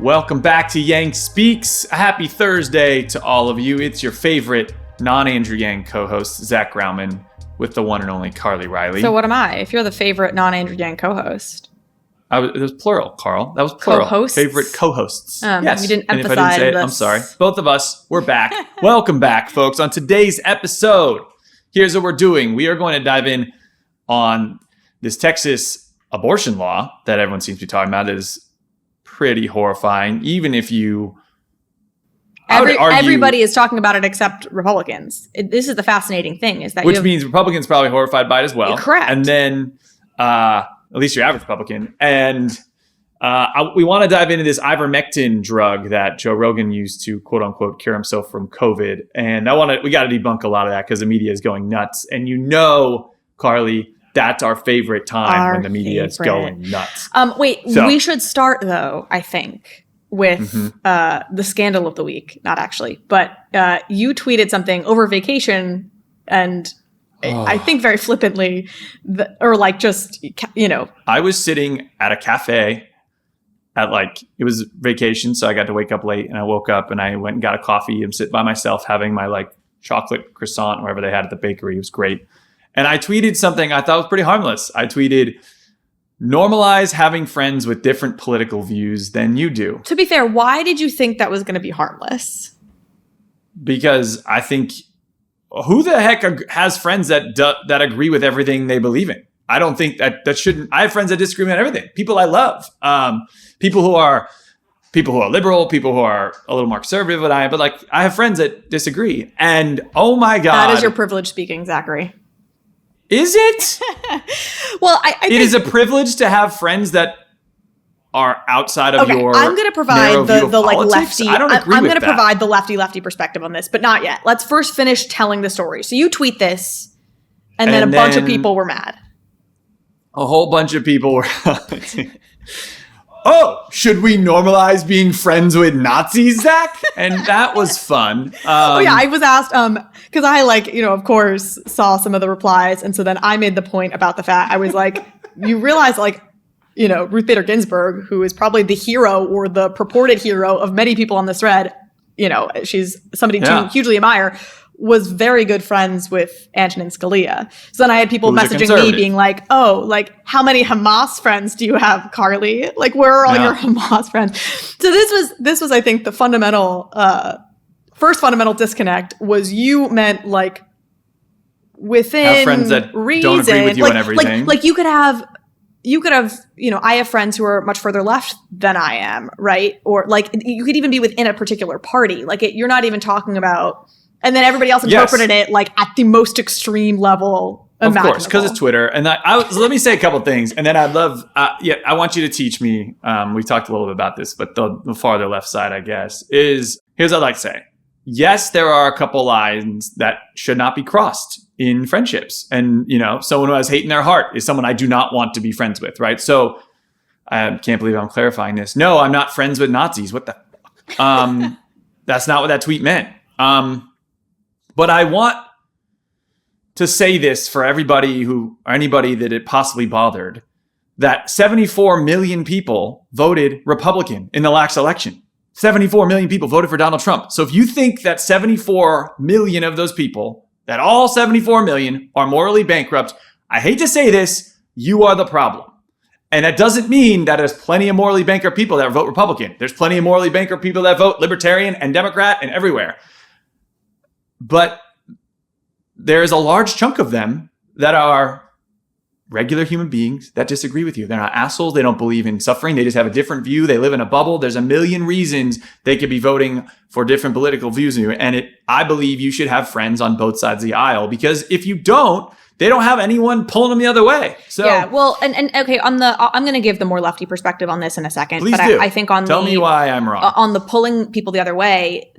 Welcome back to Yang Speaks. A happy Thursday to all of you. It's your favorite non-Andrew Yang co-host, Zach Grauman, with the one and only Carly Riley. So what am I? If you're the favorite non-Andrew Yang co-host. It was plural, Carl. That was plural. Co-hosts? Favorite co-hosts. Yes. You didn't and emphasize if I didn't say it, this. I'm sorry. Both of us, we're back. Welcome back, folks. On today's episode, here's what we're doing. We are going to dive in on this Texas abortion law that everyone seems to be talking about. It is pretty horrifying, even if you... Everybody is talking about it except Republicans. This is the fascinating thing, is that which means Republicans probably horrified by it as well. Correct. And then, at least your average Republican. And we want to dive into this Ivermectin drug that Joe Rogan used to quote unquote cure himself from COVID. And we got to debunk a lot of that because the media is going nuts. And you know, Carly, that's our favorite time when the media is going nuts. We should start though, I think, with the scandal of the week. Not actually, but you tweeted something over vacation and I think very flippantly, I was sitting at a cafe it was vacation, so I got to wake up late, and I woke up and I went and got a coffee and sit by myself having my chocolate croissant, whatever they had at the bakery. It was great. And I tweeted something I thought was pretty harmless. I tweeted, normalize having friends with different political views than you do. To be fair, why did you think that was going to be harmless? Because I think, who the heck has friends that agree with everything they believe in? I don't think that shouldn't. I have friends that disagree with everything. People I love, people who are liberal, people who are a little more conservative than I am. But I have friends that disagree, and oh my god, that is your privilege speaking, Zachary. Is it? Well, I think it is a privilege to have friends that are outside of your. I'm going to provide the lefty. I don't agree I'm with going to that. provide the lefty perspective on this, but not yet. Let's first finish telling the story. So you tweet this, and then a bunch of people were mad. A whole bunch of people were. Oh, should we normalize being friends with Nazis, Zach? And that was fun. I was asked, because I of course saw some of the replies. And so then I made the point about the fact, I was like, you realize Ruth Bader Ginsburg, who is probably the hero or the purported hero of many people on this thread, she's somebody to hugely admire, was very good friends with Antonin Scalia. So then I had people messaging me being like, how many Hamas friends do you have, Carly? Where are all your Hamas friends? So this was, I think, the first fundamental disconnect was you meant within have friends that reason. Don't agree with you on everything. You could have, I have friends who are much further left than I am, right? Or you could even be within a particular party. You're not even talking about... And then everybody else interpreted it at the most extreme level imaginable. Of course, because it's Twitter. And so let me say a couple things. And then I'd love, I want you to teach me. We talked a little bit about this, but the farther left side, I guess, here's what I'd like to say. Yes, there are a couple lines that should not be crossed in friendships. And, someone who has hate in their heart is someone I do not want to be friends with, right? So I can't believe I'm clarifying this. No, I'm not friends with Nazis. What the fuck? That's not what that tweet meant. But I want to say this for anybody that it possibly bothered, that 74 million people voted Republican in the last election. 74 million people voted for Donald Trump. So if you think that 74 million of those people, that all 74 million are morally bankrupt, I hate to say this, you are the problem. And that doesn't mean that there's plenty of morally bankrupt people that vote Republican. There's plenty of morally bankrupt people that vote Libertarian and Democrat and everywhere. But there's a large chunk of them that are regular human beings that disagree with you. They're not assholes. They don't believe in suffering. They just have a different view. They live in a bubble. There's a million reasons they could be voting for different political views than you. And I believe you should have friends on both sides of the aisle, because if you don't, they don't have anyone pulling them the other way. So yeah, well, and okay, I'm going to give the more lefty perspective on this in a second. Please but do. I think Tell me why I'm wrong. On the pulling people the other way,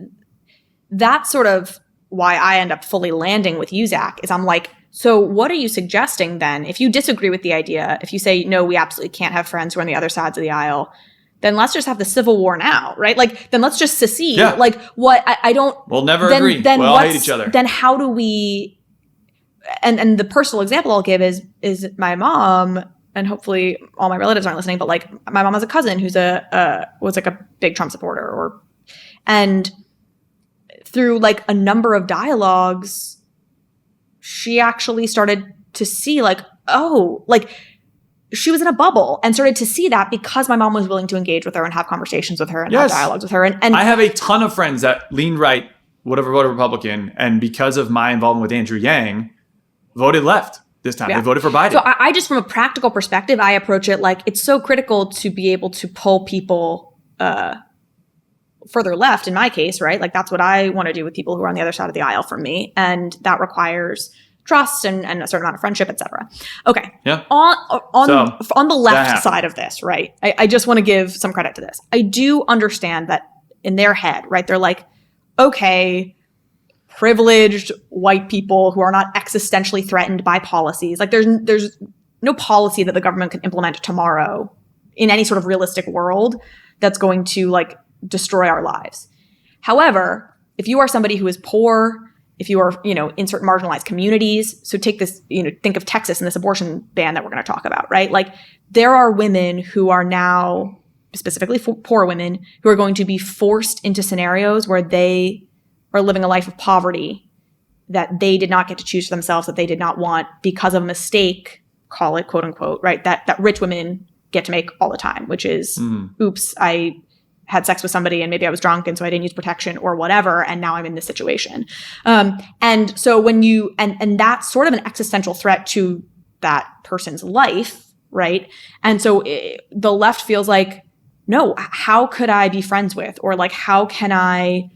that's sort of why I end up fully landing with you, Zach, is I'm like, so what are you suggesting then? If you disagree with the idea, if you say, no, we absolutely can't have friends who are on the other sides of the aisle, then let's just have the Civil War now, right? Then let's just secede. Yeah. What I don't... We'll never agree. We'll all hate each other. Then how do we... And the personal example I'll give is my mom and hopefully all my relatives aren't listening, but like my mom has a cousin who's was like a big Trump supporter, and through like a number of dialogues, she actually started to see like, oh, like she was in a bubble and started to see that because my mom was willing to engage with her and have conversations with her and have dialogues with her. And I have a ton of friends that lean right, whatever, voted Republican, and because of my involvement with Andrew Yang, voted left this time. They voted for Biden. So I just, from a practical perspective, I approach it like it's so critical to be able to pull people further left in my case, right? Like that's what I want to do with people who are on the other side of the aisle from me. And that requires trust and a certain amount of friendship, et cetera. Okay. Yeah. On the left side of this, right? I just want to give some credit to this. I do understand that in their head, right? They're like, okay, privileged white people who are not existentially threatened by policies. Like there's no policy that the government can implement tomorrow in any sort of realistic world that's going to like destroy our lives. However, if you are somebody who is poor, if you are, in certain marginalized communities, so take this, think of Texas and this abortion ban that we're going to talk about, right? Like there are women who are now, specifically poor women, who are going to be forced into scenarios where they are living a life of poverty that they did not get to choose for themselves, that they did not want because of a mistake, call it quote unquote, right? That rich women get to make all the time, which is, oops, I had sex with somebody and maybe I was drunk and so I didn't use protection or whatever, and now I'm in this situation. And so when you, and that's sort of an existential threat to that person's life, right? And so the left feels like, no, how could I be friends with? Or like, how can I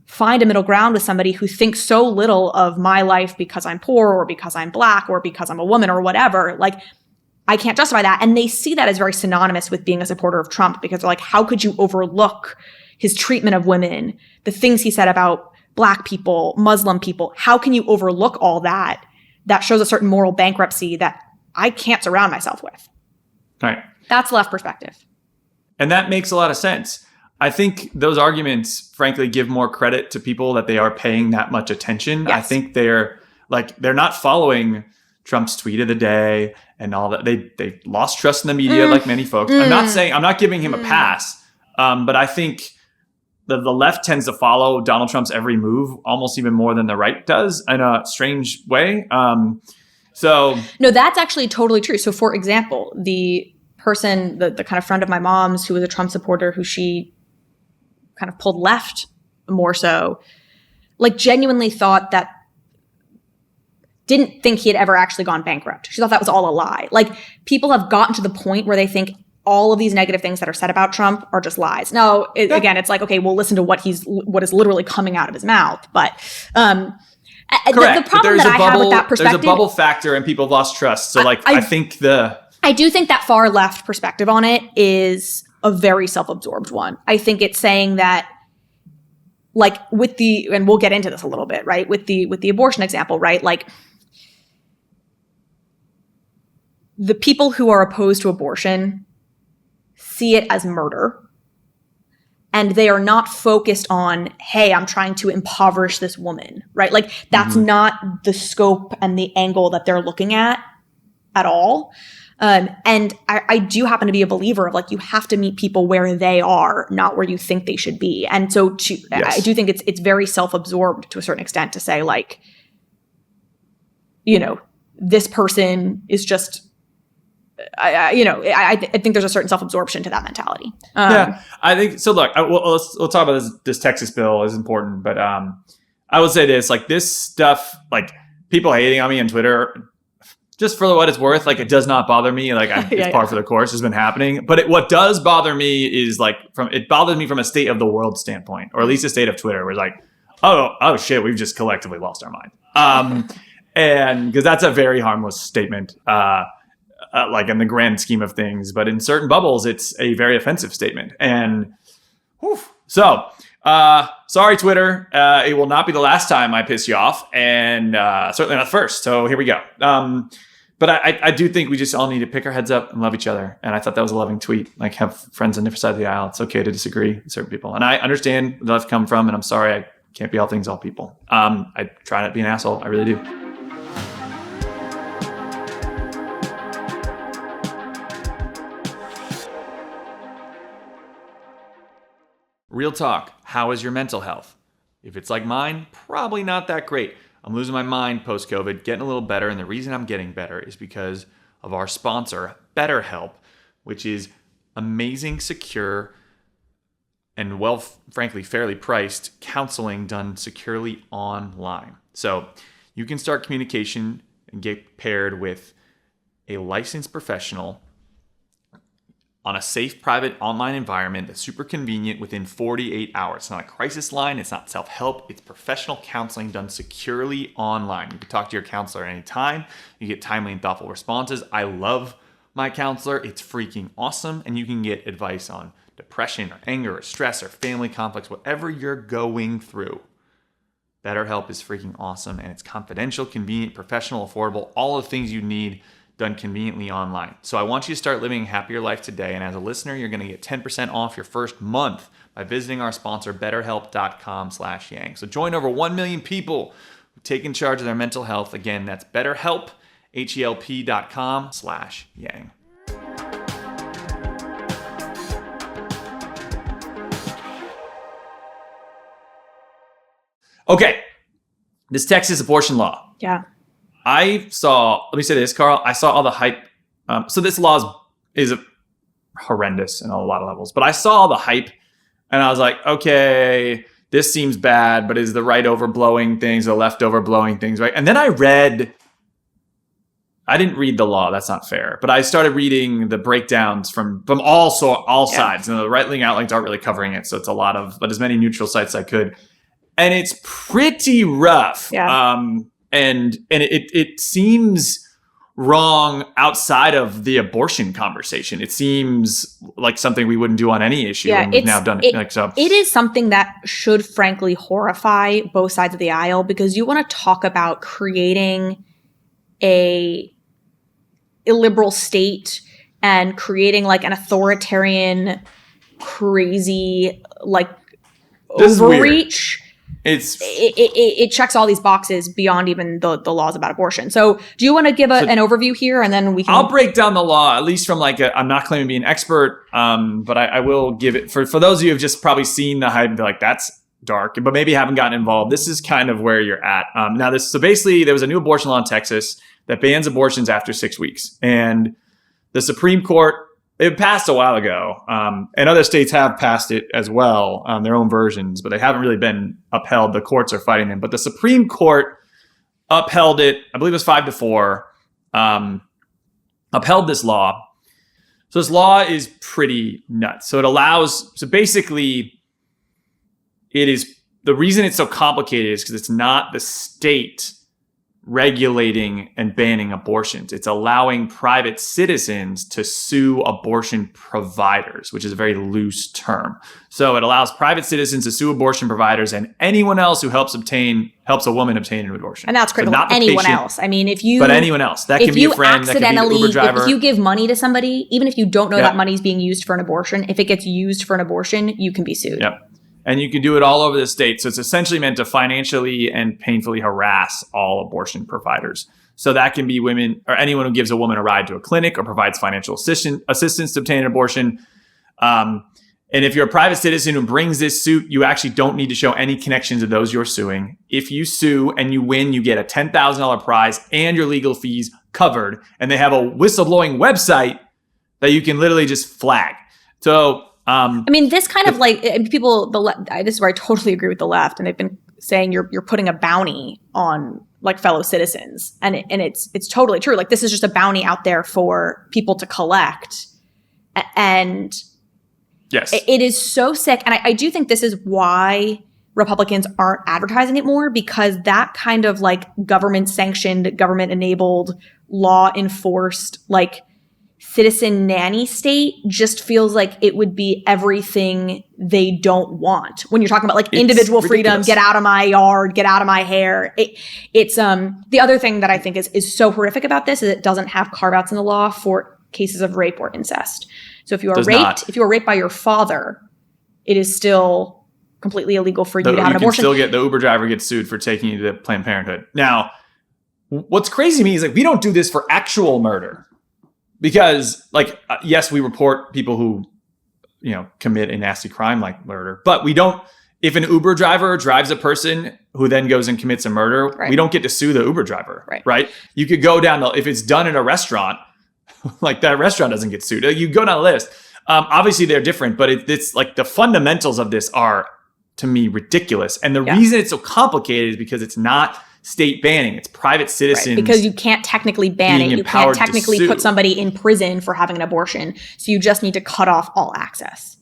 find a middle ground with somebody who thinks so little of my life because I'm poor or because I'm Black or because I'm a woman or whatever? Like, I can't justify that. And they see that as very synonymous with being a supporter of Trump because they're like, how could you overlook his treatment of women, the things he said about Black people, Muslim people? How can you overlook all that? That shows a certain moral bankruptcy that I can't surround myself with. Right. That's the left perspective. And that makes a lot of sense. I think those arguments, frankly, give more credit to people that they are paying that much attention. Yes. I think they're not following Trump's tweet of the day and all that. They lost trust in the media like many folks. I'm not giving him a pass, but I think the left tends to follow Donald Trump's every move almost even more than the right does in a strange way. No, that's actually totally true. So for example, the person, the kind of friend of my mom's who was a Trump supporter who she kind of pulled left more so, like genuinely thought that, didn't think he had ever actually gone bankrupt. She thought that was all a lie. Like people have gotten to the point where they think all of these negative things that are said about Trump are just lies. Now, again, it's like, okay, we'll listen to what is literally coming out of his mouth. But the problem that I have with that perspective, there's a bubble factor and people have lost trust. So I do think that far left perspective on it is a very self-absorbed one. I think it's saying that, like and we'll get into this a little bit, right? With the abortion example, right? Like the people who are opposed to abortion see it as murder. And they are not focused on, hey, I'm trying to impoverish this woman, right? Like that's not the scope and the angle that they're looking at all. And I do happen to be a believer of like, you have to meet people where they are, not where you think they should be. And so I do think it's very self-absorbed to a certain extent to say like, this person is just, I think there's a certain self-absorption to that mentality. Yeah, I think so. Look, let's talk about this Texas bill is important, but I would say this, like this stuff, like people hating on me on Twitter, just for what it's worth, like it does not bother me. Like it's par for the course, has been happening. But what does bother me is like it bothers me from a state of the world standpoint, or at least a state of Twitter, where it's like, oh shit, we've just collectively lost our mind. And because that's a very harmless statement. Like in the grand scheme of things, but in certain bubbles, it's a very offensive statement. And so, sorry, Twitter. It will not be the last time I piss you off, and certainly not the first. So here we go. But I do think we just all need to pick our heads up and love each other. And I thought that was a loving tweet. Like have friends on different sides of the aisle. It's okay to disagree with certain people. And I understand where I've come from, and I'm sorry I can't be all things, all people. I try not to be an asshole. I really do. Real talk, how is your mental health? If it's like mine, probably not that great. I'm losing my mind post-COVID, getting a little better, and the reason I'm getting better is because of our sponsor, BetterHelp, which is amazing, secure, and frankly, fairly priced counseling done securely online. So you can start communication and get paired with a licensed professional on a safe, private, online environment that's super convenient within 48 hours. It's not a crisis line. It's not self-help. It's professional counseling done securely online. You can talk to your counselor at any time. You get timely and thoughtful responses. I love my counselor. It's freaking awesome. And you can get advice on depression or anger or stress or family conflicts, whatever you're going through. BetterHelp is freaking awesome, and it's confidential, convenient, professional, affordable, all the things you need done conveniently online. So I want you to start living a happier life today. And as a listener, you're going to get 10% off your first month by visiting our sponsor, betterhelp.com/yang. So join over 1 million people who've taken charge of their mental health. Again, that's betterhelp, HELP.com/yang. Okay, this Texas abortion law. Yeah. Let me say this, Carl, I saw all the hype. So this law is horrendous in a lot of levels, but I saw all the hype and I was like, okay, this seems bad, but is the right overblowing things, the left overblowing things, right? And then I didn't read the law, that's not fair, but I started reading the breakdowns from all sides. And the right-wing outlets aren't really covering it, so it's but as many neutral sites as I could. And it's pretty rough. Yeah. And it seems wrong outside of the abortion conversation. It seems like something we wouldn't do on any issue. Yeah, and we've now done it. It is something that should frankly horrify both sides of the aisle, because you want to talk about creating a illiberal state and creating like an authoritarian, crazy, like overreach. It checks all these boxes beyond even the laws about abortion. So do you want to give an overview here, and then we can... I'll break down the law, at least from I'm not claiming to be an expert, but I will give it, for those of you who have just probably seen the hype and be like, that's dark, but maybe haven't gotten involved. This is kind of where you're at. So basically there was a new abortion law in Texas that bans abortions after 6 weeks. And the Supreme Court, it passed a while ago, and other states have passed it as well, their own versions, but they haven't really been upheld. The courts are fighting them. But the Supreme Court upheld it, I believe it was 5-4, upheld this law. So this law is pretty nuts. So basically, the reason it's so complicated is because it's not the state regulating and banning abortions. It's allowing private citizens to sue abortion providers, which is a very loose term. So it allows private citizens to sue abortion providers and anyone else who helps a woman obtain an abortion. And that's critical. So not anyone patient, else. I mean, but anyone else. That can be a friend, that can be an Uber driver. If you give money to somebody, even if you don't know that money is being used for an abortion, if it gets used for an abortion, you can be sued. Yep. And you can do it all over the state. So it's essentially meant to financially and painfully harass all abortion providers. So that can be women or anyone who gives a woman a ride to a clinic or provides financial assistance to obtain an abortion. And if you're a private citizen who brings this suit, you actually don't need to show any connection to those you're suing. If you sue and you win, you get a $10,000 prize and your legal fees covered. And they have a whistleblowing website that you can literally just flag. So I mean, this kind of like people, this is where I totally agree with the left. And they've been saying you're putting a bounty on like fellow citizens. And it's totally true. Like this is just a bounty out there for people to collect. And yes, it is so sick. And I do think this is why Republicans aren't advertising it more, because that kind of like government sanctioned, government enabled, law enforced, like citizen nanny state just feels like it would be everything they don't want. When you're talking about like individual freedom, get out of my yard, get out of my hair. It's the other thing that I think is so horrific about this is it doesn't have carve outs in the law for cases of rape or incest. So if you are raped by your father, it is still completely illegal for you to have an abortion. The Uber driver gets sued for taking you to Planned Parenthood. Now, what's crazy to me is like we don't do this for actual murder. Because, like, yes, we report people who commit a nasty crime like murder. But we don't, if an Uber driver drives a person who then goes and commits a murder, we don't get to sue the Uber driver, right? You could go down if it's done in a restaurant, like that restaurant doesn't get sued. You go down a list. Obviously they're different, but it's like the fundamentals of this are, to me, ridiculous. And the reason it's so complicated is because it's not state banning. It's private citizens. Right, because you can't technically ban it. You can't technically put somebody in prison for having an abortion. So you just need to cut off all access.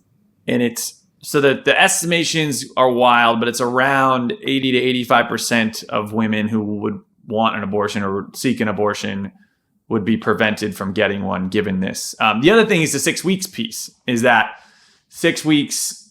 And so the estimations are wild, but it's around 80 to 85% of women who would want an abortion or seek an abortion would be prevented from getting one given this. The other thing is the 6 weeks piece, is that 6 weeks,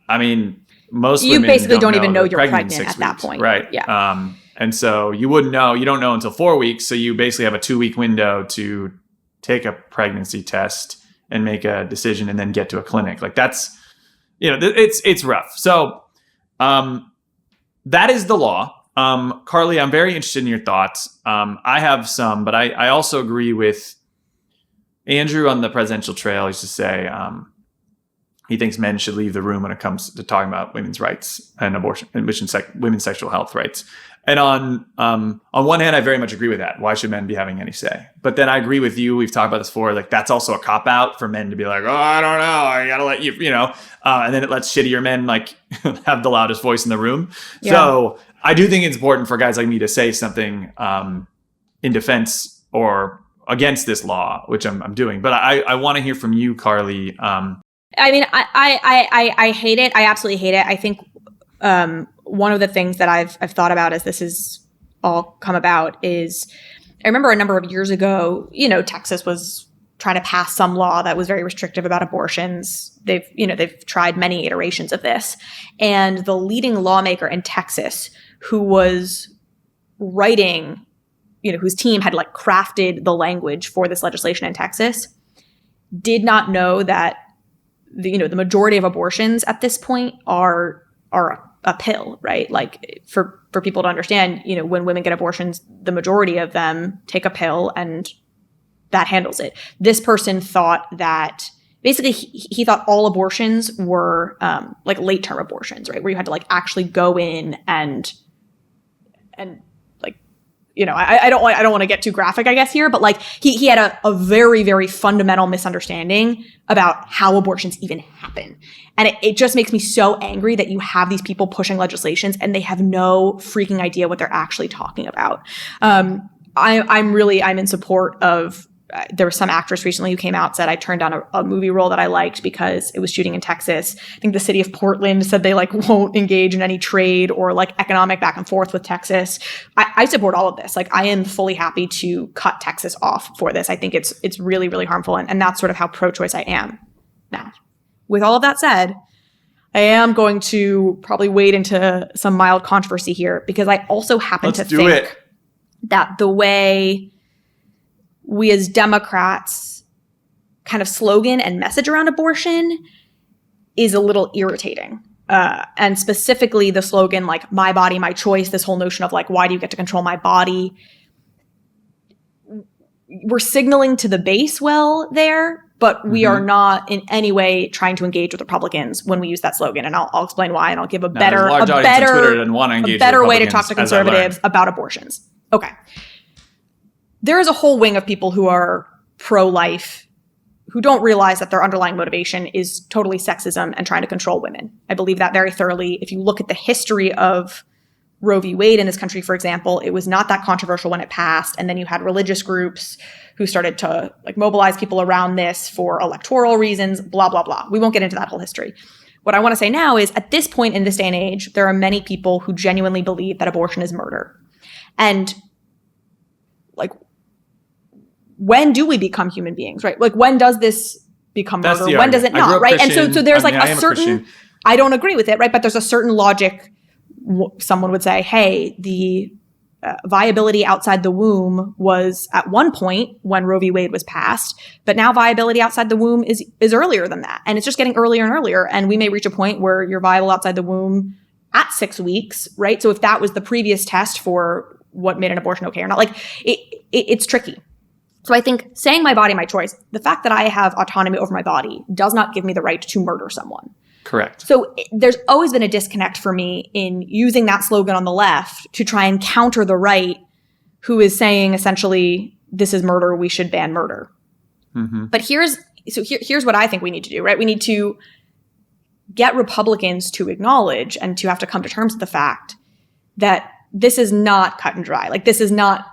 I mean, most women basically don't even know you're pregnant at that point. Right. Yeah. And so you wouldn't know, you don't know until 4 weeks. So you basically have a 2-week window to take a pregnancy test and make a decision and then get to a clinic. Like that's, it's rough. So that is the law. Carly, I'm very interested in your thoughts. I have some, but I also agree with Andrew on the presidential trail. He used to say he thinks men should leave the room when it comes to talking about women's rights and abortion and women's sexual health rights. And on one hand, I very much agree with that. Why should men be having any say? But then I agree with you. We've talked about this before. Like that's also a cop out for men to be like, oh, I don't know. I gotta let you, and then it lets shittier men like have the loudest voice in the room. Yeah. So I do think it's important for guys like me to say something in defense or against this law, which I'm doing. But I want to hear from you, Carly. I mean, I hate it. I absolutely hate it. I think one of the things that I've thought about as this has all come about is I remember a number of years ago, Texas was trying to pass some law that was very restrictive about abortions. They've tried many iterations of this. And the leading lawmaker in Texas who was writing, whose team had like crafted the language for this legislation in Texas, did not know that the majority of abortions at this point are a pill, right? Like for people to understand, when women get abortions, the majority of them take a pill and that handles it. This person thought that basically he thought all abortions were like late term abortions, right? Where you had to like actually go in and like, I don't want to get too graphic, I guess, here, but like he had a very, very fundamental misunderstanding about how abortions even happen. And it just makes me so angry that you have these people pushing legislations and they have no freaking idea what they're actually talking about. I'm in support of, there was some actress recently who came out, said I turned down a movie role that I liked because it was shooting in Texas. I think the city of Portland said they like won't engage in any trade or like economic back and forth with Texas. I support all of this. Like I am fully happy to cut Texas off for this. I think it's really, really harmful. And that's sort of how pro-choice I am. Now, with all of that said, I am going to probably wade into some mild controversy here because I also happen to think that the way we as Democrats kind of slogan and message around abortion is a little irritating. And specifically the slogan, like, my body, my choice, this whole notion of like, why do you get to control my body? We're signaling to the base well there, but we are not in any way trying to engage with Republicans when we use that slogan. And I'll explain why, and I'll give a better way to talk to conservatives about abortions. Okay. There is a whole wing of people who are pro-life who don't realize that their underlying motivation is totally sexism and trying to control women. I believe that very thoroughly. If you look at the history of Roe v. Wade in this country, for example, it was not that controversial when it passed. And then you had religious groups who started to like mobilize people around this for electoral reasons, blah, blah, blah. We won't get into that whole history. What I want to say now is at this point in this day and age, there are many people who genuinely believe that abortion is murder. And like, when do we become human beings, right? Like, when does this become murder? When does it not, right? And so there's like a certain, I don't agree with it, right? But there's a certain logic. Someone would say, hey, the viability outside the womb was at one point when Roe v. Wade was passed, but now viability outside the womb is earlier than that. And it's just getting earlier and earlier. And we may reach a point where you're viable outside the womb at 6 weeks, right? So if that was the previous test for what made an abortion okay or not, like it's tricky. So I think saying my body, my choice, the fact that I have autonomy over my body does not give me the right to murder someone. Correct. So there's always been a disconnect for me in using that slogan on the left to try and counter the right, who is saying essentially, this is murder, we should ban murder. Mm-hmm. But here's what I think we need to do, right? We need to get Republicans to acknowledge and to have to come to terms with the fact that this is not cut and dry. Like, this is not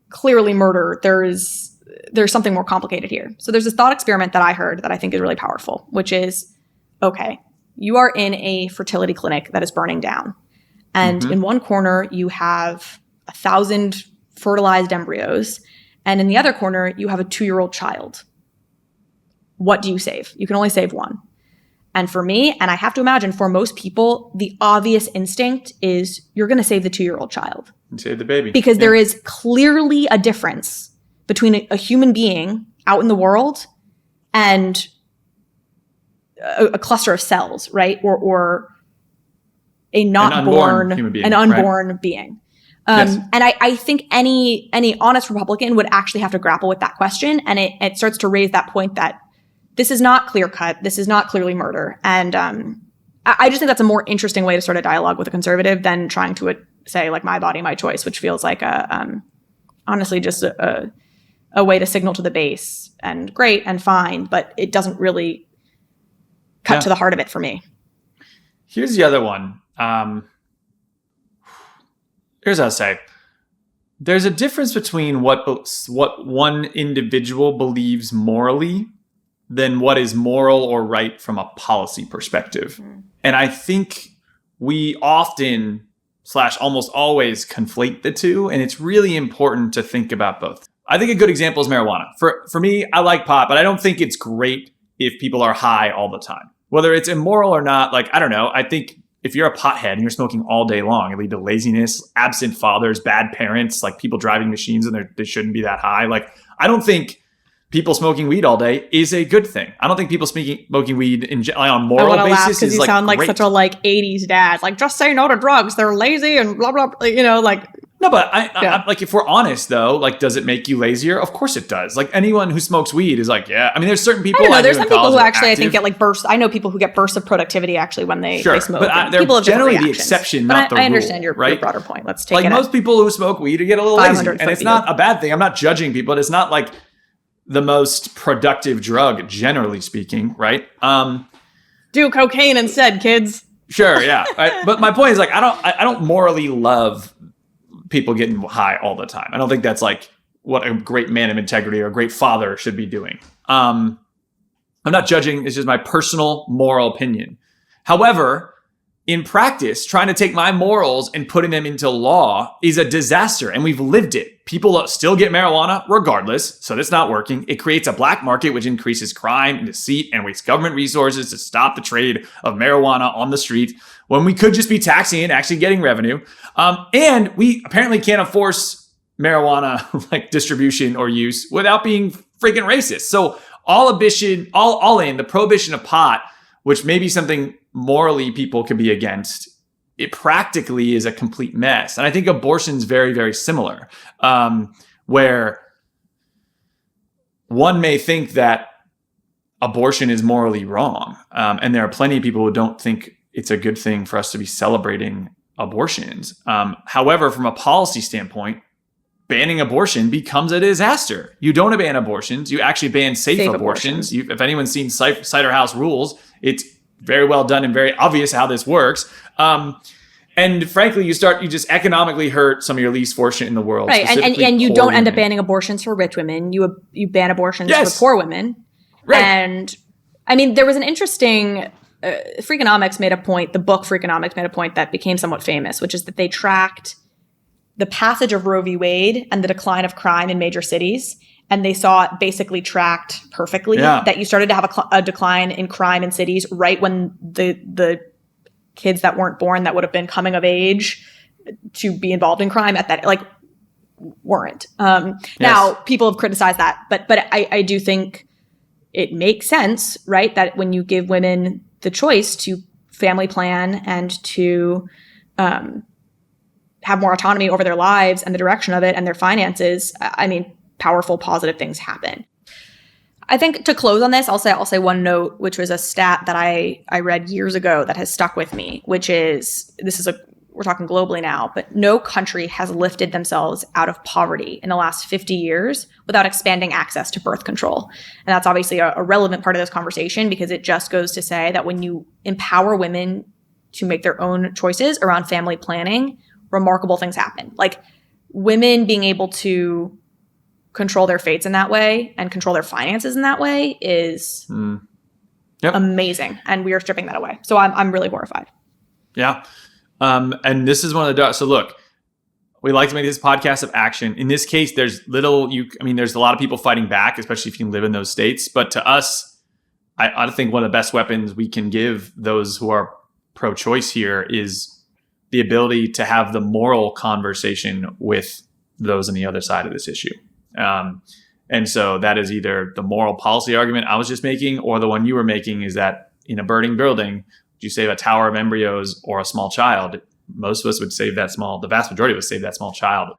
clearly murder. There's something more complicated here. So there's this thought experiment that I heard that I think is really powerful, which is, okay, you are in a fertility clinic that is burning down. And in one corner, you have 1,000 fertilized embryos. And in the other corner, you have a 2-year-old child. What do you save? You can only save one. And for me, and I have to imagine for most people, the obvious instinct is you're going to save the 2-year-old child. Save the baby. Because there is clearly a difference between a human being out in the world and a cluster of cells, right? Or a not born human being, an unborn being. Yes. And I think any honest Republican would actually have to grapple with that question. And it starts to raise that point that this is not clear cut. This is not clearly murder. And I just think that's a more interesting way to start a dialogue with a conservative than trying to say, like, my body, my choice, which feels like honestly just a way to signal to the base, and great and fine, but it doesn't really cut to the heart of it for me. Here's the other one. Here's what I'll say. There's a difference between what one individual believes morally than what is moral or right from a policy perspective. And I think we often / almost always conflate the two, and it's really important to think about both. I think a good example is marijuana. For me, I like pot, but I don't think it's great if people are high all the time. Whether it's immoral or not, like, I don't know. I think if you're a pothead and you're smoking all day long, it leads to laziness, absent fathers, bad parents, like people driving machines and they shouldn't be that high. Like, I don't think people smoking weed all day is a good thing. I don't think people smoking weed on a moral basis is, like, sound like great. such a 80s dad. Like, just say no to drugs. They're lazy and blah, blah, blah, like. No, but I like, if we're honest though, like, does it make you lazier? Of course it does. Like, anyone who smokes weed is like, yeah. I mean, there's certain people. I don't know. There's some people who actually, I think, get like bursts. I know people who get bursts of productivity actually when they smoke. But they're people have generally the exception, not the rule. I understand your broader point. Let's take it. Like, most people who smoke weed get a little lazy, and it's not a bad thing. I'm not judging people. But it's not like the most productive drug, generally speaking, right? Do cocaine instead, kids. Sure, yeah. Right? But my point is, like, I don't morally love people getting high all the time. I don't think that's like what a great man of integrity or a great father should be doing. I'm not judging. It's just my personal moral opinion. However, in practice, trying to take my morals and putting them into law is a disaster, and we've lived it. People still get marijuana regardless, so that's not working. It creates a black market, which increases crime and deceit and wastes government resources to stop the trade of marijuana on the street when we could just be taxing it and actually getting revenue. And we apparently can't enforce marijuana like distribution or use without being freaking racist. So all in, the prohibition of pot, which may be something morally people could be against, it practically is a complete mess. And I think abortion's very, very similar, where one may think that abortion is morally wrong. And there are plenty of people who don't think it's a good thing for us to be celebrating abortions. However, from a policy standpoint, banning abortion becomes a disaster. You don't ban abortions. You actually ban safe abortions. If anyone's seen Cider House Rules, it's very well done and very obvious how this works. And frankly, you just economically hurt some of your least fortunate in the world. Right. And you don't end up banning abortions for rich women. You ban abortions for poor women. Right. And I mean, there was an interesting Freakonomics made a point, the book Freakonomics made a point that became somewhat famous, which is that they tracked the passage of Roe v. Wade and the decline of crime in major cities. And they saw it basically tracked perfectly, that you started to have a decline in crime in cities right when the kids that weren't born that would have been coming of age to be involved in crime at that, weren't. Now, people have criticized that, but I do think it makes sense, right? That when you give women the choice to family plan and to have more autonomy over their lives and the direction of it and their finances, I mean, powerful, positive things happen. I think to close on this, I'll say one note, which was a stat that I read years ago that has stuck with me, which is, we're talking globally now, but no country has lifted themselves out of poverty in the last 50 years without expanding access to birth control. And that's obviously a relevant part of this conversation, because it just goes to say that when you empower women to make their own choices around family planning, remarkable things happen. Like women being able to control their fates in that way and control their finances in that way is amazing. And we are stripping that away. So I'm really horrified. Yeah. And this is one of the, so look, we like to make this podcast of action. In this case, there's a lot of people fighting back, especially if you live in those states. But to us, I think one of the best weapons we can give those who are pro-choice here is the ability to have the moral conversation with those on the other side of this issue. And so that is either the moral policy argument I was just making, or the one you were making is that in a burning building, would you save a tower of embryos or a small child? Most of us would save the vast majority of us save that small child.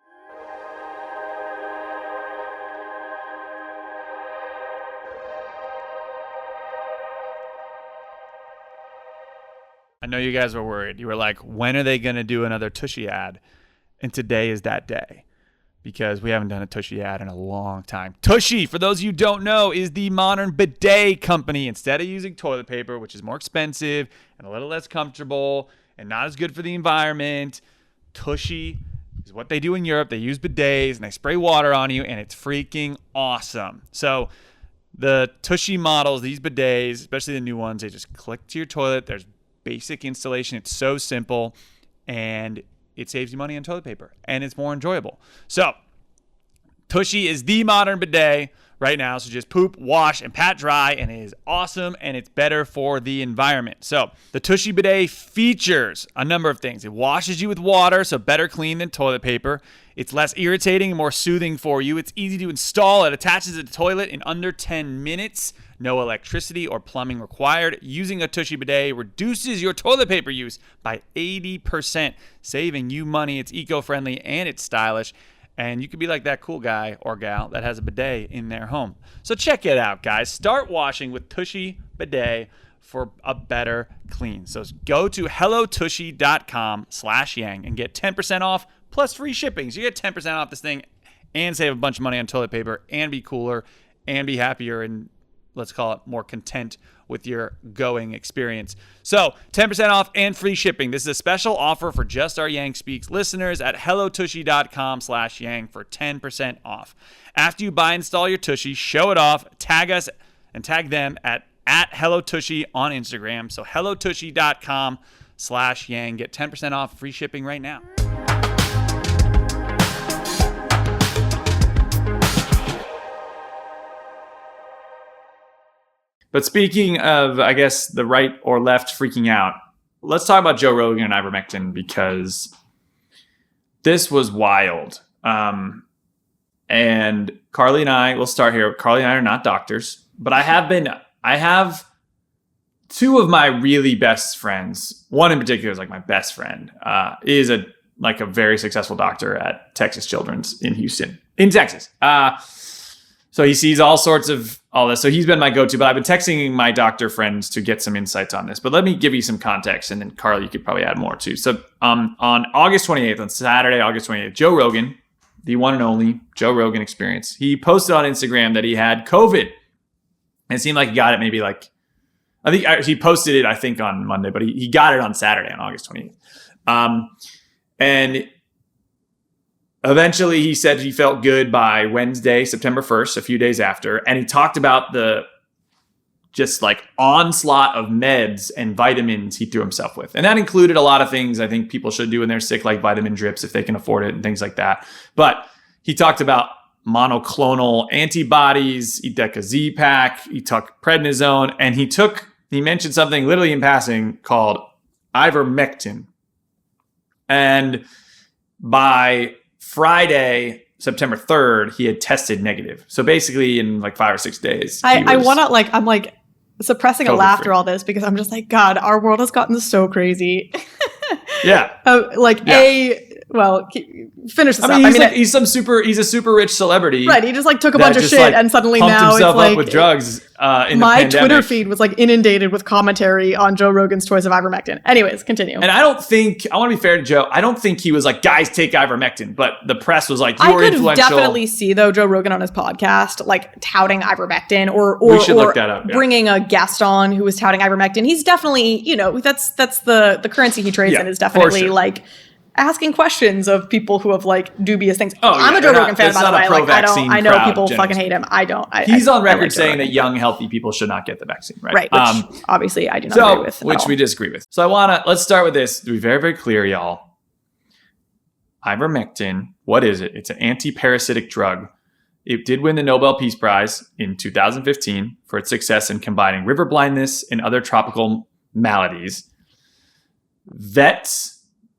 I know you guys were worried. You were like, when are they going to do another Tushy ad? And today is that day, because we haven't done a Tushy ad in a long time. Tushy, for those of you who don't know, is the modern bidet company. Instead of using toilet paper, which is more expensive and a little less comfortable and not as good for the environment, Tushy is what they do in Europe. They use bidets and they spray water on you, and it's freaking awesome. So the Tushy models, these bidets, especially the new ones, they just click to your toilet. There's basic installation. It's so simple, and it saves you money on toilet paper, and it's more enjoyable. So Tushy is the modern bidet right now. So just poop, wash, and pat dry, and it is awesome, and it's better for the environment. So the Tushy bidet features a number of things. It washes you with water, so better clean than toilet paper. It's less irritating and more soothing for you. It's easy to install. It attaches to the toilet in under 10 minutes. No electricity or plumbing required. Using a Tushy bidet reduces your toilet paper use by 80%, saving you money. It's eco-friendly and it's stylish. And you could be like that cool guy or gal that has a bidet in their home. So check it out, guys. Start washing with Tushy bidet for a better clean. So go to hellotushy.com/yang and get 10% off plus free shipping. So you get 10% off this thing and save a bunch of money on toilet paper and be cooler and be happier and, let's call it, more content with your going experience. So 10% off and free shipping. This is a special offer for just our Yang Speaks listeners at hellotushy.com/yang for 10% off. After you buy and install your Tushy, show it off, tag us and tag them at hellotushy on Instagram. So hellotushy.com/yang. Get 10% off, free shipping right now. But speaking of, I guess, the right or left freaking out, let's talk about Joe Rogan and Ivermectin, because this was wild. And Carly and I, we'll start here. Carly and I are not doctors, but I have two of my really best friends. One in particular is like my best friend, is a very successful doctor at Texas Children's in Houston, in Texas. So he sees all sorts of all this. So he's been my go-to, but I've been texting my doctor friends to get some insights on this. But let me give you some context, and then Carly, you could probably add more too. So on August 28th, on Saturday, August 28th, Joe Rogan, the one and only Joe Rogan Experience, he posted on Instagram that he had COVID. And it seemed like he got it maybe he posted it, I think, on Monday, but he got it on Saturday, on August 28th. And eventually, he said he felt good by Wednesday, September 1st, a few days after. And he talked about the just onslaught of meds and vitamins he threw himself with. And that included a lot of things I think people should do when they're sick, like vitamin drips if they can afford it and things like that. But he talked about monoclonal antibodies. He took a Z-Pack. He took prednisone. And he mentioned something literally in passing called Ivermectin. And by Friday, September 3rd, he had tested negative. So basically in 5 or 6 days. I'm suppressing a laugh through all this because I'm just like, God, our world has gotten so crazy. Yeah. What Well, finish this up. He's a super rich celebrity. Right. He just like took a bunch of shit and suddenly now it's like up with drugs in my the pandemic. Twitter feed was like inundated with commentary on Joe Rogan's choice of ivermectin. Anyways, continue. And I want to be fair to Joe. I don't think he was like, guys, take ivermectin. But the press was like, you're influential. I could definitely see though Joe Rogan on his podcast like touting ivermectin or we should look that up. Bringing a guest on who was touting ivermectin. He's definitely, that's the currency he trades in is definitely like asking questions of people who have like dubious things. I'm a Joe Rogan fan, by the way. Like I know people fucking hate him. I don't. He's on record saying that young, healthy people should not get the vaccine, right? Right. Which obviously I do not agree with. Which we disagree with. So let's start with this to be very, very clear, y'all. Ivermectin, what is it? It's an anti-parasitic drug. It did win the Nobel Peace Prize in 2015 for its success in combining river blindness and other tropical maladies.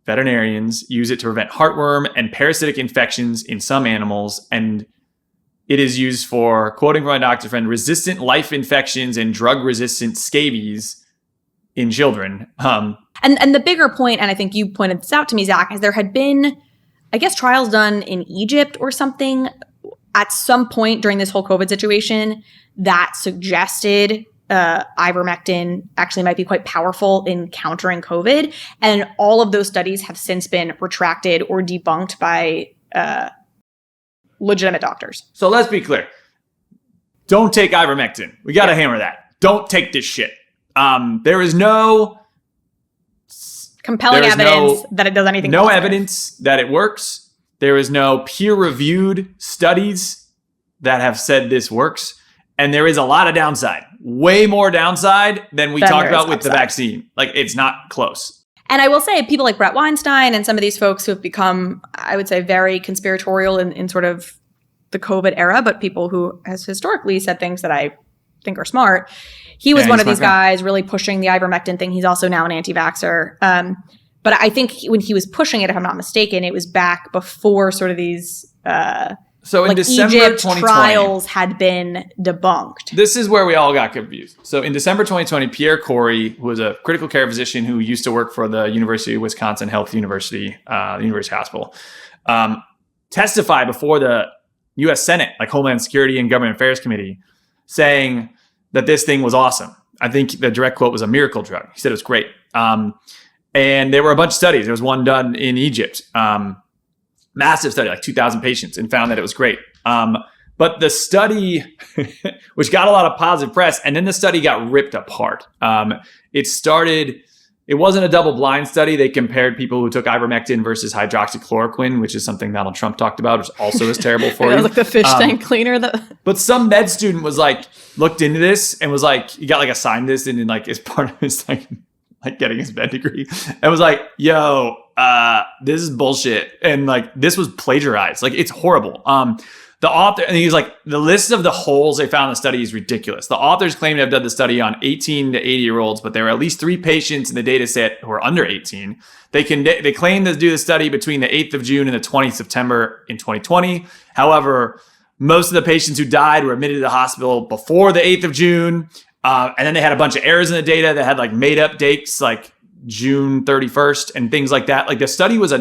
Veterinarians use it to prevent heartworm and parasitic infections in some animals, and it is used for, quoting from my doctor friend, resistant life infections and drug-resistant scabies in children. And the bigger point, and I think you pointed this out to me, Zach, is there had been, I guess, trials done in Egypt or something at some point during this whole COVID situation that suggested ivermectin actually might be quite powerful in countering COVID. And all of those studies have since been retracted or debunked by legitimate doctors. So let's be clear. Don't take ivermectin. We got to hammer that. Don't take this shit. There is no compelling evidence that it does anything. No evidence that it works. There is no peer-reviewed studies that have said this works. And there is a lot of downside, way more downside than we talked about with the vaccine. Like, it's not close. And I will say people like Brett Weinstein and some of these folks who have become, I would say, very conspiratorial in sort of the COVID era, but people who has historically said things that I think are smart. He was one of these guys really pushing the ivermectin thing. He's also now an anti-vaxxer. But I think when he was pushing it, if I'm not mistaken, it was back before sort of these So in December Egypt 2020, trials had been debunked. This is where we all got confused. So in December 2020, Pierre Corey, who was a critical care physician who used to work for the University of Wisconsin Health University, the University Hospital, testified before the U.S. Senate, like Homeland Security and Government Affairs Committee, saying that this thing was awesome. I think the direct quote was a miracle drug. He said it was great. And there were a bunch of studies. There was one done in Egypt. Massive study, like 2,000 patients, and found that it was great. But the study, which got a lot of positive press, and then the study got ripped apart. It wasn't a double-blind study. They compared people who took ivermectin versus hydroxychloroquine, which is something Donald Trump talked about, which also is terrible for you. It was like the fish tank cleaner. But some med student was like, looked into this and was like, he got like assigned this and then like as part of his like getting his med degree, and was like, yo, this is bullshit. And like, this was plagiarized. Like, it's horrible. The author, and he's like, the list of the holes they found in the study is ridiculous. The authors claim to have done the study on 18 to 80-year-olds, but there were at least 3 patients in the data set who are under 18. They claim to do the study between the 8th of June and the 20th of September in 2020. However, most of the patients who died were admitted to the hospital before the 8th of June. And then they had a bunch of errors in the data that had like made up dates, like June 31st and things like that. Like, the study was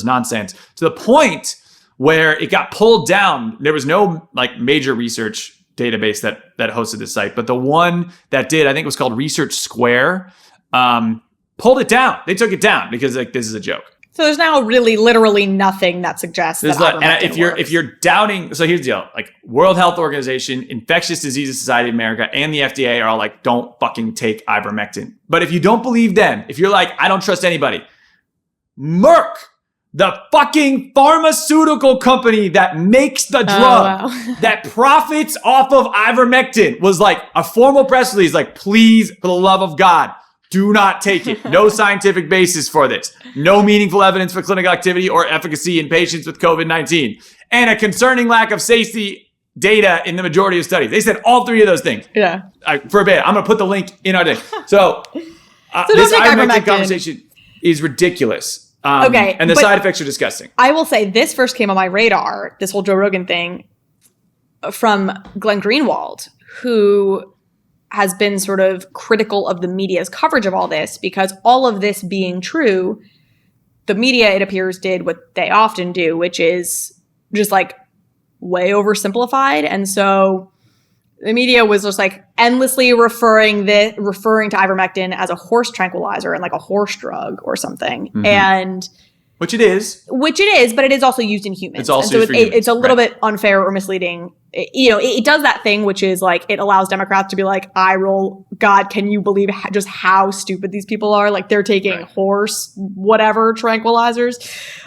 nonsense to the point where it got pulled down. There was no like major research database that hosted this site, but the one that did, I think it was called Research Square, pulled it down. They took it down because like, this is a joke. So there's now really literally nothing that suggests that ivermectin works. If you're doubting, so here's the deal: like, World Health Organization, Infectious Diseases Society of America, and the FDA are all like, don't fucking take ivermectin. But if you don't believe them, if you're like, I don't trust anybody, Merck, the fucking pharmaceutical company that makes the drug that profits off of ivermectin, was like, a formal press release like, please, for the love of God, do not take it. No scientific basis for this. No meaningful evidence for clinical activity or efficacy in patients with COVID-19. And a concerning lack of safety data in the majority of studies. They said all 3 of those things. Yeah. Verbatim. I'm going to put the link in our thing. So this ivermectin conversation is ridiculous. Okay. And the side effects are disgusting. I will say this first came on my radar, this whole Joe Rogan thing, from Glenn Greenwald, who has been sort of critical of the media's coverage of all this, because all of this being true, the media, it appears, did what they often do, which is just like way oversimplified. And so the media was just like endlessly referring to ivermectin as a horse tranquilizer and like a horse drug or something. Mm-hmm. And which it is, but it is also used in humans. It's also and used so for humans, it's a little right. bit unfair or misleading. It does that thing, which is like, it allows Democrats to be like, eye roll, God, can you believe just how stupid these people are? Like, they're taking horse, whatever, tranquilizers.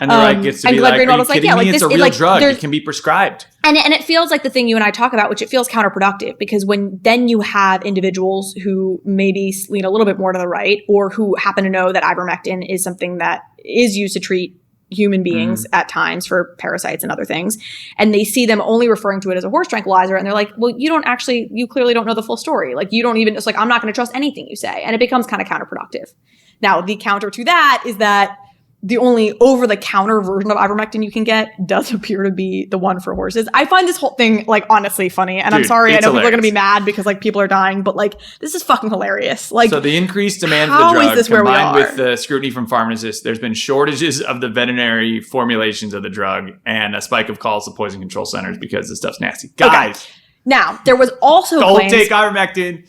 And the right gets to be like, are you kidding me? It's a real drug. It can be prescribed. And it feels like the thing you and I talk about, which it feels counterproductive, because when then you have individuals who maybe lean a little bit more to the right, or who happen to know that ivermectin is something that is used to treat human beings at times for parasites and other things, and they see them only referring to it as a horse tranquilizer, and they're like, well, you clearly don't know the full story. Like, you don't even, it's like, I'm not going to trust anything you say. And it becomes kind of counterproductive. Now, the counter to that is that the only over-the-counter version of ivermectin you can get does appear to be the one for horses. I find this whole thing, like, honestly funny. And I'm sorry, I know people are going to be mad because, like, people are dying, but, like, this is fucking hilarious. Like, so the increased demand for the drug combined with the scrutiny from pharmacists, there's been shortages of the veterinary formulations of the drug and a spike of calls to poison control centers because this stuff's nasty. Guys. Okay. Now, there was also don't take ivermectin.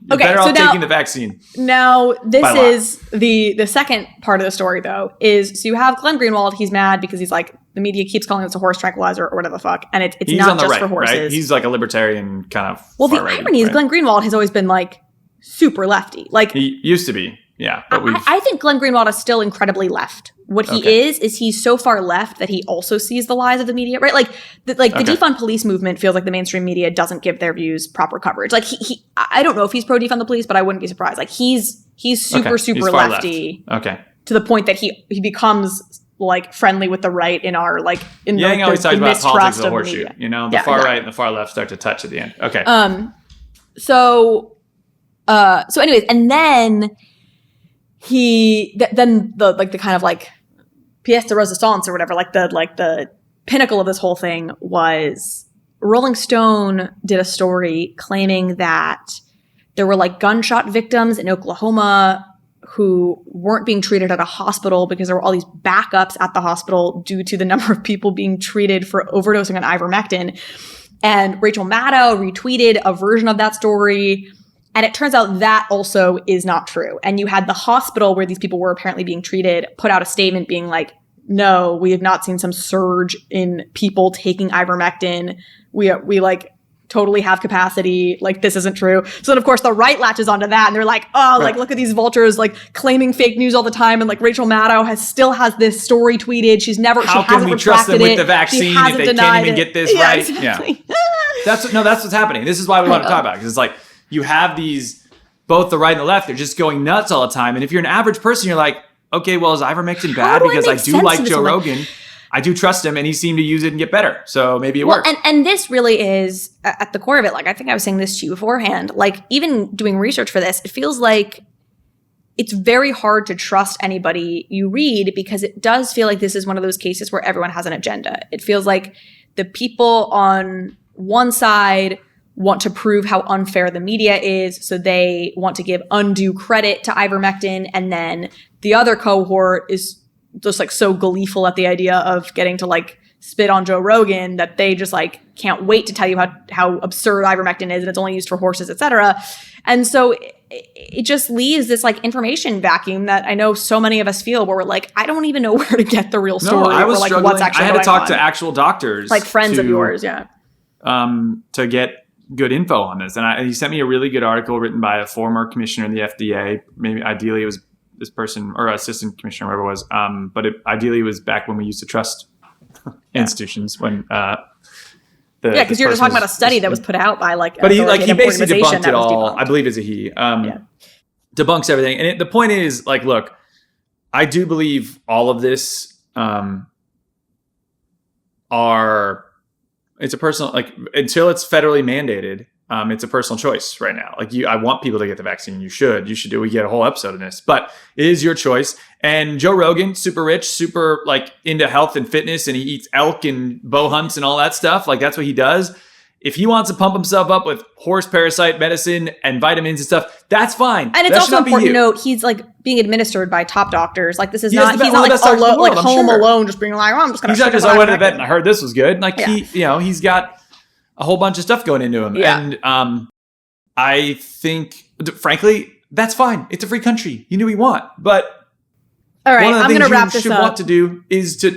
You're better off taking the vaccine. Now, this is the second part of the story, though, is so you have Glenn Greenwald. He's mad because he's like, the media keeps calling this a horse tranquilizer or whatever the fuck. And it's not just for horses. Right? He's like a libertarian kind of Well, the irony is Glenn Greenwald has always been like super lefty. Like, he used to be. Yeah. But I think Glenn Greenwald is still incredibly left. What he is he's so far left that he also sees the lies of the media, right? Like, the defund police movement feels like the mainstream media doesn't give their views proper coverage. Like, he I don't know if he's pro defund the police, but I wouldn't be surprised. Like, he's super lefty. Left. Okay. To the point that he becomes like friendly with the right in our like in Yang always talks about politics of the horseshoe. You know, the far right and the far left start to touch at the end. Okay. So anyways, and then then the kind of like pièce de résistance or whatever, like the pinnacle of this whole thing was Rolling Stone did a story claiming that there were like gunshot victims in Oklahoma who weren't being treated at a hospital because there were all these backups at the hospital due to the number of people being treated for overdosing on ivermectin. And Rachel Maddow retweeted a version of that story. And it turns out that also is not true. And you had the hospital where these people were apparently being treated put out a statement being like, no, we have not seen some surge in people taking ivermectin. We like totally have capacity. Like, this isn't true. So then, of course, the right latches onto that. And they're like, like, look at these vultures, like, claiming fake news all the time. And, like, Rachel Maddow still has this story tweeted. She hasn't retracted it. How can we trust them with the vaccine if they can't even get this right? Exactly. Yeah. That's what's happening. This is why we want to talk about it. Because it's like, you have both the right and the left, they're just going nuts all the time. And if you're an average person, you're like, okay, well, is ivermectin bad? Because I do like Joe Rogan. I do trust him, and he seemed to use it and get better. So maybe it works. And this really is at the core of it. Like, I think I was saying this to you beforehand. Like, even doing research for this, it feels like it's very hard to trust anybody you read, because it does feel like this is one of those cases where everyone has an agenda. It feels like the people on one side want to prove how unfair the media is, so they want to give undue credit to ivermectin, and then the other cohort is just like so gleeful at the idea of getting to like spit on Joe Rogan that they just like can't wait to tell you how absurd ivermectin is and it's only used for horses, etc. And so it just leaves this like information vacuum that I know so many of us feel, where we're like, I don't even know where to get the real story. No, I was or, like, struggling. What's actually I had to talk on. to actual doctors, like friends of yours, to get good info on this. And he sent me a really good article written by a former commissioner in the FDA. Maybe ideally it was this person, or assistant commissioner, whoever it was. But ideally it was back when we used to trust institutions. When because you're just talking about a study that was put out by like. But he basically debunked it all. I believe it's a he. Debunks everything. And the point is, like, look, I do believe all of this it's a personal, like, until it's federally mandated, it's a personal choice right now. Like, I want people to get the vaccine. You should do. We get a whole episode of this, but it is your choice. And Joe Rogan, super rich, super like into health and fitness, and he eats elk and bow hunts and all that stuff. Like, that's what he does. If he wants to pump himself up with horse parasite medicine and vitamins and stuff, that's fine. And it's That also should not be important to you. note he's like being administered by top doctors. Like this is He has not the he's one not of the like best doctors in the alone, world, like I'm home sure. alone, just being like, oh, I'm just gonna. He's not just, I went to the vet and I heard this was good. Like Yeah. he's got a whole bunch of stuff going into him. Yeah. And I think, frankly, that's fine. It's a free country. You do what you want. But All right, one of the I'm things gonna wrap you this should up. want to do is to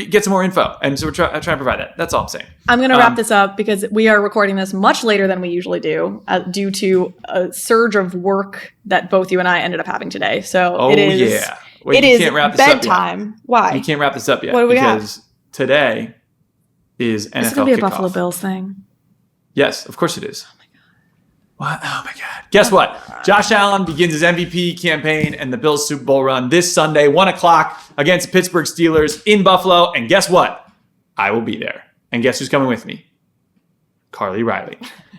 get some more info. And so we're trying to provide that. That's all I'm saying. I'm going to wrap this up because we are recording this much later than we usually do due to a surge of work that both you and I ended up having today. So Oh, it is, yeah. Wait, it you is can't wrap this up yet. bedtime. Why? You can't wrap this up yet. What do we got? Because today is NFL This is going to be a kickoff. Buffalo Bills thing. Yes, of course it is. What? Oh my God. Guess what? Josh Allen begins his MVP campaign and the Bills Super Bowl run this Sunday, 1:00 against the Pittsburgh Steelers in Buffalo. And guess what? I will be there. And guess who's coming with me? Carly Riley.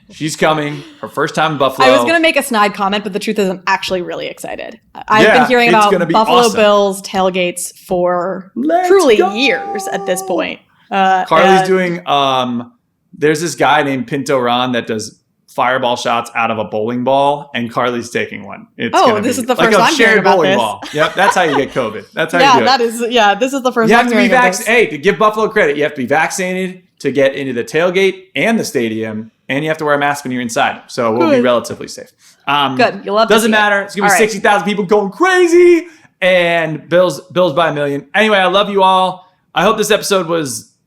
She's coming. Her first time in Buffalo. I was going to make a snide comment, but the truth is I'm actually really excited. I've Yeah, been hearing it's about gonna be Buffalo awesome. Bills tailgates for Let's truly go. years at this point. Carly's and- doing, there's this guy named Pinto Ron that does fireball shots out of a bowling ball, and Carly's taking one. It's Oh, gonna this be is the like first a I'm hearing shared about bowling this. ball. Yep, that's how you get COVID. That's how Yeah, you do it. that is. Yeah, this is the first You I'm have to be hearing of this. vaccinated. Hey, to give Buffalo credit, you have to be vaccinated to get into the tailgate and the stadium, and you have to wear a mask when you're inside. So we'll be Good. relatively safe. Good. You'll love to Doesn't see it. matter. It's gonna be All right. 60,000 people going crazy, and Bills by a million. Anyway, I love you all. I hope this episode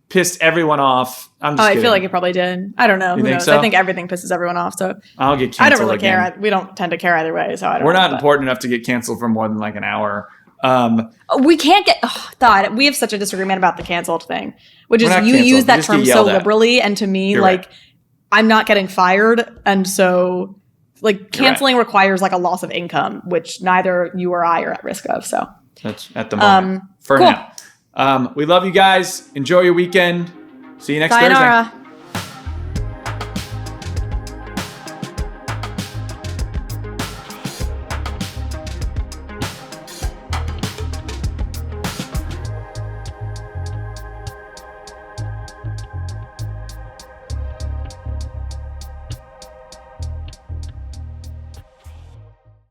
pissed everyone off. I'm just I kidding. feel like it probably did. I don't know. Who think knows? so? I think everything pisses everyone off. So I'll get canceled I don't really again. care. We don't tend to care either way. So I don't We're know, not but- important enough to get canceled for more than like an hour. We can't get God. We have such a disagreement about the canceled thing, which is We're not you canceled. use We that just term get so yelled at. liberally, and to me, You're like right. I'm not getting fired, and so like canceling requires like a loss of income, which neither you or I are at risk of. So That's at the moment. For cool. now. We love you guys. Enjoy your weekend. See you next Thursday. sayonara.